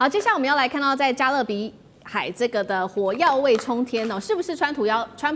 好，接下来我们要来看到在加勒比海这个的火药味冲天哦，是不是川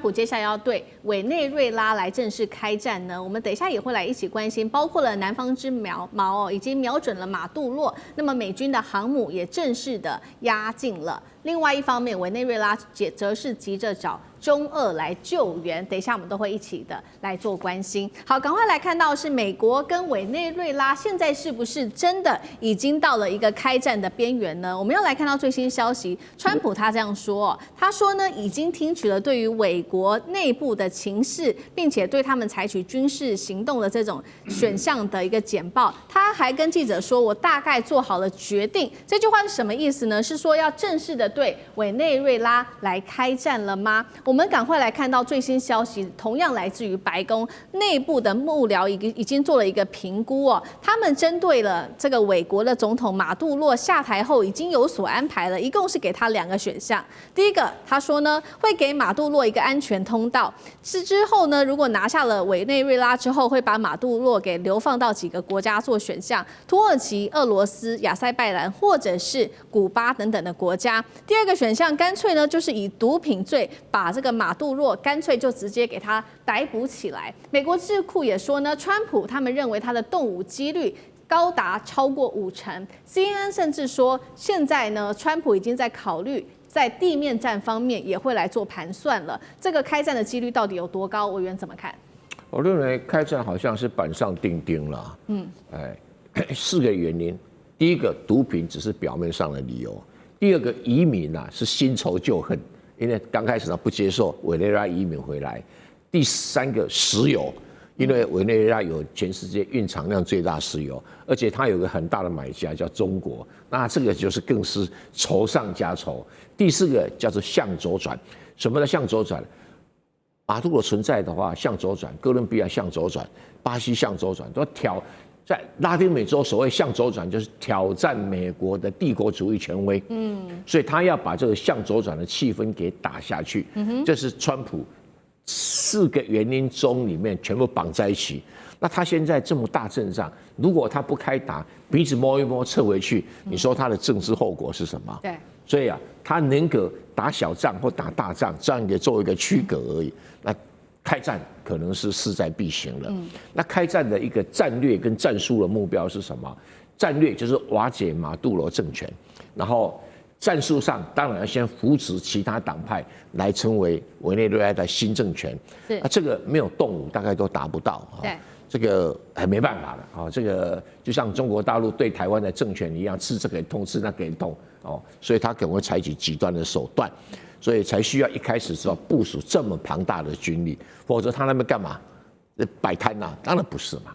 普接下来要对委内瑞拉来正式开战呢？我们等一下也会来一起关心，包括了南方之矛哦，已经瞄准了马杜洛，那么美军的航母也正式的压境了。另外一方面，委内瑞拉则是急着找中俄来救援，等一下我们都会一起的来做关心。好，赶快来看到是美国跟委内瑞拉现在是不是真的已经到了一个开战的边缘呢？我们要来看到最新消息，川普他这样说，他说呢已经听取了对于美国内部的情势，并且对他们采取军事行动的这种选项的一个简报。他还跟记者说，我大概做好了决定。这句话是什么意思呢？是说要正式的对委内瑞拉来开战了吗？我们赶快来看到最新消息，同样来自于白宫内部的幕僚已经做了一个评估哦，他们针对了这个美国的总统马杜洛下台后已经有所安排了，一共是给他2个选项。第一个，他说呢会给马杜洛一个安全通道，之后呢如果拿下了委内瑞拉之后，会把马杜洛给流放到几个国家做选项，土耳其、俄罗斯、亚塞拜然或者是古巴等等的国家。第2个选项干脆呢就是以毒品罪把这个马杜洛干脆就直接给他逮捕起来。美国智库也说呢，川普他们认为他的动武几率高达超过50%。CNN 甚至说，现在呢，川普已经在考虑在地面战方面也会来做盘算了。这个开战的几率到底有多高？委员怎么看？我认为开战好像是板上钉钉了。4个原因：第一个，毒品只是表面上的理由；第2个，移民是新仇旧恨。因为刚开始他不接受委内瑞拉移民回来，第3个石油，因为委内瑞拉有全世界蕴藏量最大石油，而且它有个很大的买家叫中国，那这个就是更是仇上加仇。第4个叫做向左转，什么叫向左转？马杜罗存在的话，向左转，哥伦比亚向左转，巴西向左转，都在拉丁美洲所谓向左转，就是挑战美国的帝国主义权威。所以他要把这个向左转的气氛给打下去。这是川普4个原因中里面全部绑在一起。那他现在这么大阵仗，如果他不开打，鼻子摸一摸撤回去，你说他的政治后果是什么？对，所以他宁可打小仗或打大仗，这样也做一个区隔而已。那开战可能是势在必行了。那开战的一个战略跟战术的目标是什么？战略就是瓦解马杜罗政权，然后战术上当然要先扶持其他党派来成为委内瑞拉的新政权。那这个没有动武大概都达不到。对，这个还没办法了。这个就像中国大陆对台湾的政权一样，吃这个痛，吃那个痛。所以他可能会采取极端的手段。所以才需要一开始是要部署这么庞大的军力，否则他那边干嘛？摆摊呐？当然不是嘛。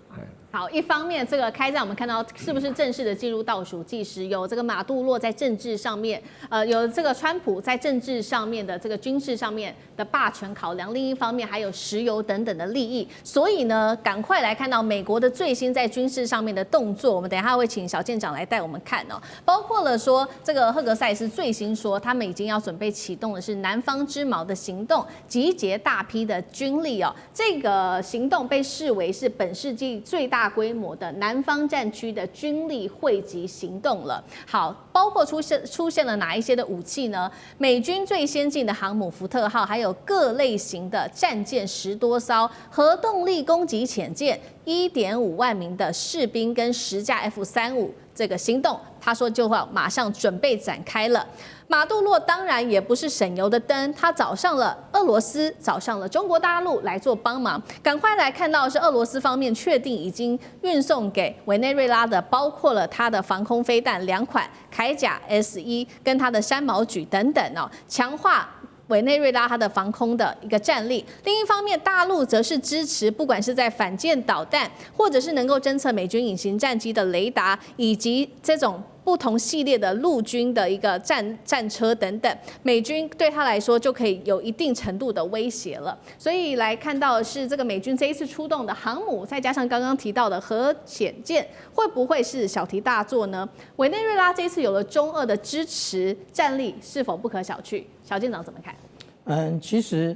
好，一方面这个开战，我们看到是不是正式的进入倒数计时？有这个马杜洛在政治上面，有这个川普在政治上面的这个军事上面的霸权考量，另一方面还有石油等等的利益。所以呢，赶快来看到美国的最新在军事上面的动作。我们等一下会请小舰长来带我们看哦，包括了说这个赫格塞斯最新说，他们已经要准备启动的是南方之矛的行动，集结大批的军力哦。这个行动被视为是本世纪最大规模的南方战区的军力汇集行动了。好，包括出现了哪一些的武器呢？美军最先进的航母福特号，还有各类型的战舰10多艘，核动力攻击潜舰，1.5万名的士兵跟10架 F-35，这个行动他说就要马上准备展开了。马杜洛当然也不是省油的灯，他找上了俄罗斯，找上了中国大陆来做帮忙。赶快来看到的是俄罗斯方面确定已经运送给委内瑞拉的，包括了它的防空飞弹2款，铠甲 S1跟它的山毛榉等等哦，强化委内瑞拉它的防空的一个战力。另一方面，大陆则是支持，不管是在反舰导弹，或者是能够侦测美军隐形战机的雷达，以及这种不同系列的陆军的一个战车等等，美军对他来说就可以有一定程度的威胁了。所以来看到的是这个美军这一次出动的航母，再加上刚刚提到的核潜舰，会不会是小题大做呢？委内瑞拉这一次有了中俄的支持，战力是否不可小觑？小舰长怎么看？其实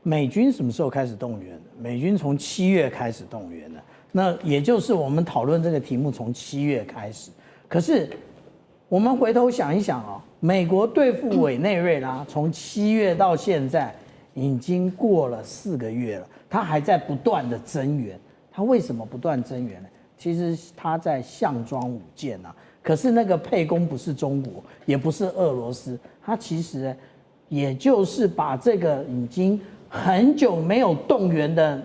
美军什么时候开始动员的？美军从7月开始动员的，那也就是我们讨论这个题目从7月开始。可是我们回头想一想啊，美国对付委内瑞拉，从7月到现在已经过了4个月了，他还在不断的增援。他为什么不断增援呢？其实他在项庄舞剑啊。可是那个沛公不是中国，也不是俄罗斯，他其实也就是把这个已经很久没有动员的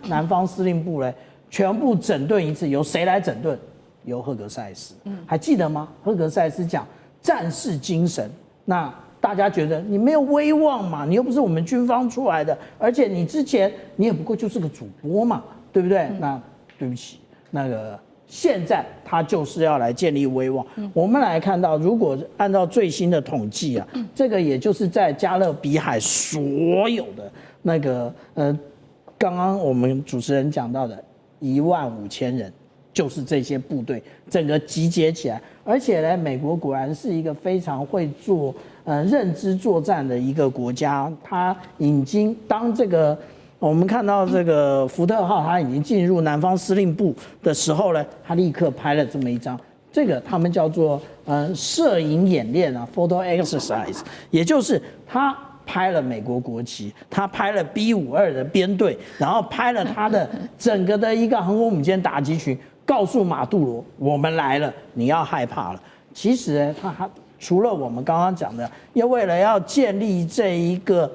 南方司令部呢，全部整顿一次。由谁来整顿？由赫格塞斯。还记得吗？赫格塞斯讲战士精神，那大家觉得你没有威望嘛，你又不是我们军方出来的，而且你之前你也不过就是个主播嘛，对不对？那对不起，那个现在他就是要来建立威望。我们来看到，如果按照最新的统计啊，这个也就是在加勒比海所有的那个刚刚我们主持人讲到的15000人。就是这些部队整个集结起来，而且呢，美国果然是一个非常会做认知作战的一个国家。它已经当这个我们看到这个福特号，它已经进入南方司令部的时候呢，它立刻拍了这么一张，这个他们叫做摄影演练啊 ，photo exercise， 也就是它拍了美国国旗，他拍了 B-52的编队，然后拍了他的整个的一个航空母舰打击群。告诉马杜罗，我们来了，你要害怕了。其实呢，他除了我们刚刚讲的，要为了要建立这一个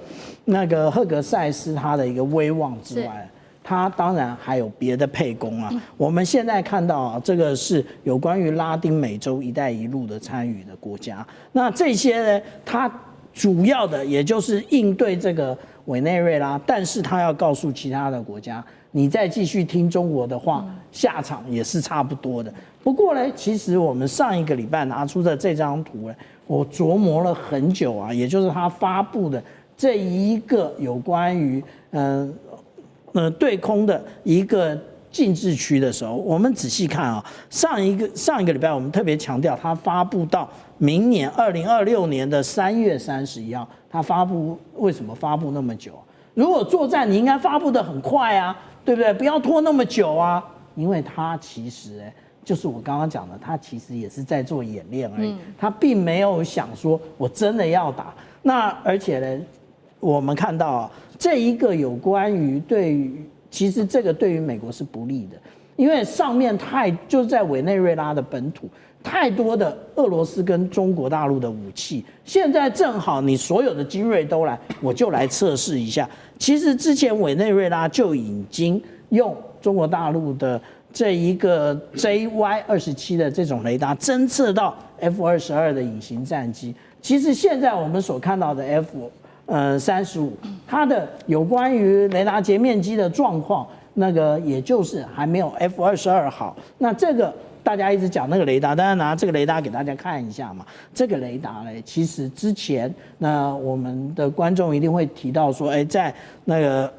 那个赫格塞斯他的一个威望之外，他当然还有别的沛公啊。我们现在看到啊，这个是有关于拉丁美洲“一带一路”的参与的国家。那这些呢，他主要的也就是应对这个委内瑞拉，但是他要告诉其他的国家。你再继续听中国的话，下场也是差不多的。不过呢，其实我们上一个礼拜拿出的这张图呢，我琢磨了很久啊，也就是他发布的这一个有关于对空的一个禁制区的时候，我们仔细看啊，上一个礼拜我们特别强调，他发布到明年2026年的3月31号，他发布为什么发布那么久？如果作战，你应该发布的很快啊。对不对？不要拖那么久啊！因为他其实就是我刚刚讲的，他其实也是在做演练而已，他并没有想说我真的要打。那而且呢，我们看到啊，这一个有关于其实这个对于美国是不利的，因为上面就是在委内瑞拉的本土太多的俄罗斯跟中国大陆的武器，现在正好你所有的精锐都来，我就来测试一下。其实之前委内瑞拉就已经用中国大陆的这一个 JY-27的这种雷达侦测到 F-22的隐形战机。其实现在我们所看到的 F-35，它的有关于雷达截面积的状况，那个也就是还没有 F-22好。那这个大家一直讲那个雷达，当然拿这个雷达给大家看一下嘛。这个雷达呢，其实之前那我们的观众一定会提到说，在那个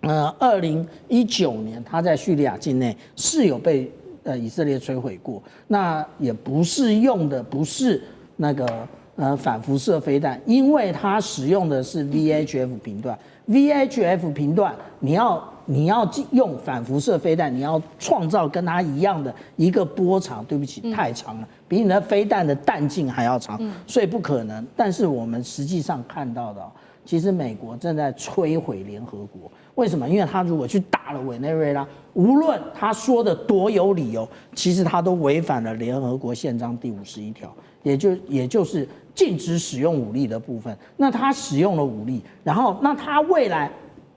2019年，它在叙利亚境内是有被以色列摧毁过。那也不是用的不是那个反辐射飞弹，因为它使用的是 VHF 频段。VHF 频段，你要用反辐射飞弹，你要创造跟它一样的一个波长，对不起，太长了，比你的飞弹的弹径还要长，所以不可能。但是我们实际上看到的，其实美国正在摧毁联合国。为什么？因为他如果去打了委内瑞拉，无论他说的多有理由，其实他都违反了联合国宪章第51条，也就是禁止使用武力的部分。那他使用了武力，然后那他未来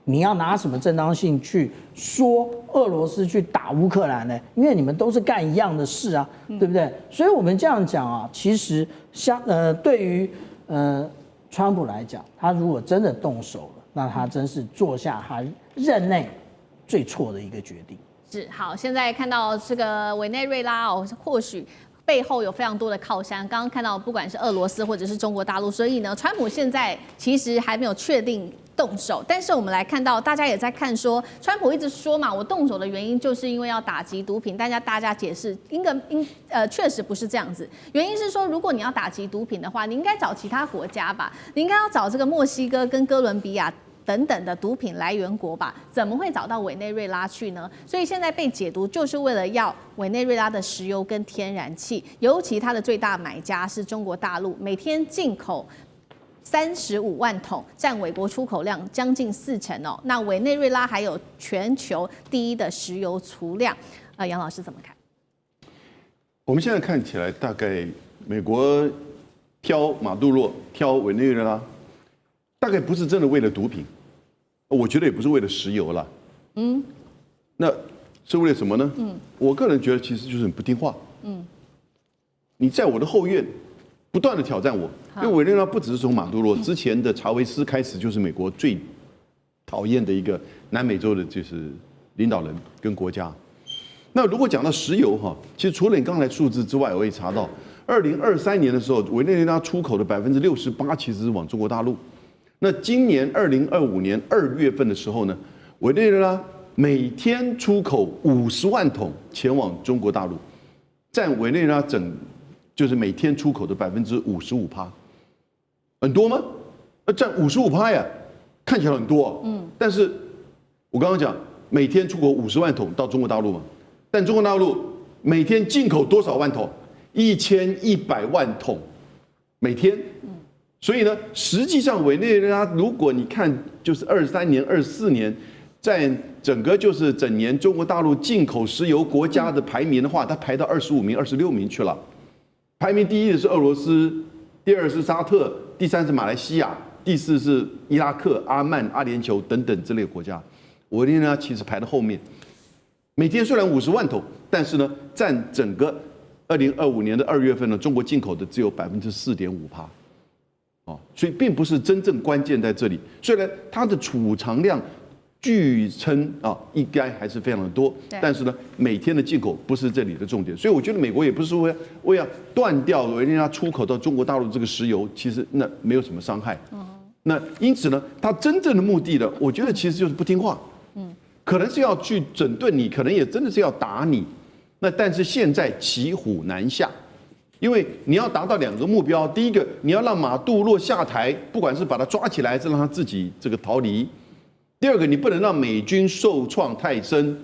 你要拿什么正当性去说俄罗斯去打乌克兰呢？因为你们都是干一样的事啊，对不对？所以我们这样讲啊，其实对于川普来讲，他如果真的动手了，那他真是做下他任内最错的一个决定。是好，现在看到这个委内瑞拉或许背后有非常多的靠山。刚刚看到，不管是俄罗斯或者是中国大陆，所以呢，川普现在其实还没有确定动手。但是我们来看到，大家也在看说，川普一直说嘛，我动手的原因就是因为要打击毒品。大家解释，确实不是这样子。原因是说，如果你要打击毒品的话，你应该找其他国家吧，你应该要找这个墨西哥跟哥伦比亚。等等的毒品来源国吧？怎么会找到委内瑞拉去呢？所以现在被解读就是为了要委内瑞拉的石油跟天然气，尤其它的最大买家是中国大陆，每天进口35万桶，占美国出口量将近40%哦。那委内瑞拉还有全球第1的石油储量，杨老师怎么看？我们现在看起来，大概美国挑马杜罗、挑委内瑞拉，大概不是真的为了毒品，我觉得也不是为了石油了。那是为了什么呢？我个人觉得其实就是很不听话。你在我的后院不断的挑战我，因为委内瑞拉不只是从马杜罗之前的查韦斯开始，就是美国最讨厌的一个南美洲的就是领导人跟国家。那如果讲到石油哈，其实除了你刚才数字之外，我也查到，2023年的时候，委内瑞拉出口的68%其实是往中国大陆。那今年2025年2月份的时候呢，委内瑞拉每天出口50万桶前往中国大陆，占委内瑞拉就是每天出口的55%，很多吗？占55%呀，看起来很多。但是我刚刚讲每天出口50万桶到中国大陆嘛。但中国大陆每天进口多少万桶？1100万桶每天。所以呢，实际上委内瑞拉，如果你看就是23年、24年，在整个就是整年中国大陆进口石油国家的排名的话，它排到25名、26名去了。排名第1的是俄罗斯，第2是沙特，第3是马来西亚，第4是伊拉克、阿曼、阿联酋等等之类的国家。委内瑞拉其实排在后面。每天虽然50万桶，但是呢，占整个2025年的2月份呢，中国进口的只有4.5%，所以并不是真正关键在这里。虽然它的储藏量据称应该还是非常的多，但是呢，每天的进口不是这里的重点。所以我觉得美国也不是说为要断掉委内瑞拉出口到中国大陆这个石油，其实那没有什么伤害。那因此呢，它真正的目的呢，我觉得其实就是不听话。可能是要去整顿你，可能也真的是要打你。那但是现在骑虎难下，因为你要达到2个目标：第一个，你要让马杜罗下台，不管是把他抓起来，还是让他自己这个逃离；第二个，你不能让美军受创太深。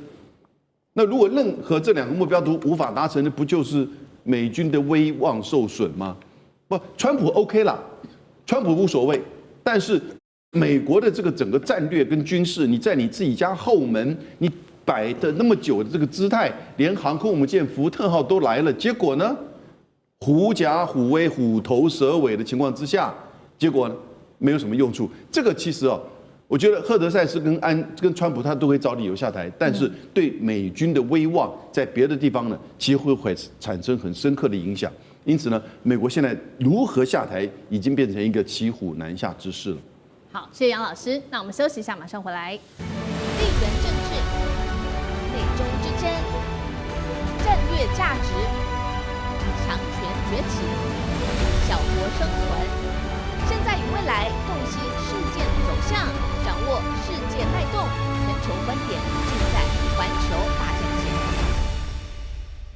那如果任何这2个目标都无法达成，那不就是美军的威望受损吗？不，川普 OK 啦，川普无所谓，但是美国的这个整个战略跟军事，你在你自己家后门，你摆的那么久的这个姿态，连航空母舰福特号都来了，结果呢，狐假虎威、虎头蛇尾的情况之下，结果呢，没有什么用处。这个其实我觉得赫德塞斯跟川普他都会找理由下台，但是对美军的威望在别的地方呢，其实会产生很深刻的影响。因此呢，美国现在如何下台，已经变成一个骑虎难下之势了。好，谢谢杨老师。那我们休息一下，马上回来。地缘政治、内中之争、战略价值、强权崛起、小国生存，现在与未来洞悉事件走向，掌握世界脉动，全球观点尽在环球